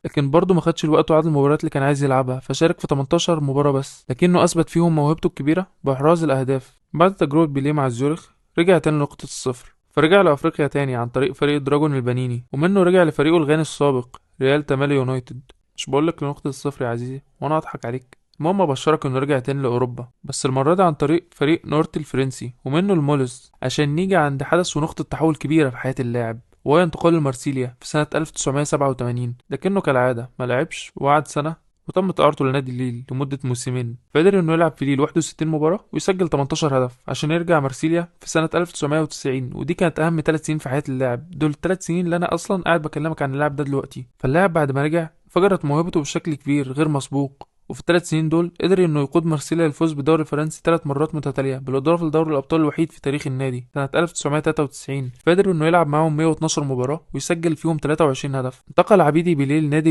لكن برضه ما خدش الوقت وعدد المباريات اللي كان عايز يلعبها، فشارك في 18 مباراة بس، لكنه أثبت فيهم موهبته الكبيرة بإحراز الأهداف. بعد تجربة بيليه مع زيورخ رجع تاني لنقطة الصفر، فرجع لأفريقيا تاني عن طريق فريق دراجون البنيني، ومنه رجع لفريقه الغاني السابق ريال تمالي يونايتد. مش بقولك لنقطة الصفر يا عزيزي وأنا أضحك عليك. المهم أبشرك إنه رجع تاني لأوروبا، بس المرة دي عن طريق فريق نورت الفرنسي ومنه المولز، عشان نيجي عند حدث ونقطة تحول كبيرة في حياة اللاعب، وهو انتقال لمارسيليا في سنة 1987. لكنه كالعادة ما لعبش وقعد سنة، وتم إعارته لنادي ليل لمدة موسمين، فقدر إنه يلعب في ليل 61 مباراة ويسجل 18 هدف عشان يرجع مارسيليا في سنة 1990. ودي كانت أهم 3 سنين في حياة اللاعب، دول 3 سنين اللي أنا أصلا قاعد بكلمك عن اللاعب ده دلوقتي. فاللاعب بعد ما رجع فجرت موهبته بشكل كبير غير مسبوق، وفي الثلاث سنين دول قدر انه يقود مارسيليا للفوز بالدوري الفرنسي 3 مرات متتالية، بالاضافة لدوري الابطال الوحيد في تاريخ النادي سنة 1993. فقدر انه يلعب معاهم 112 مباراة ويسجل فيهم 23 هدف. انتقل عبيدي بيليه لنادي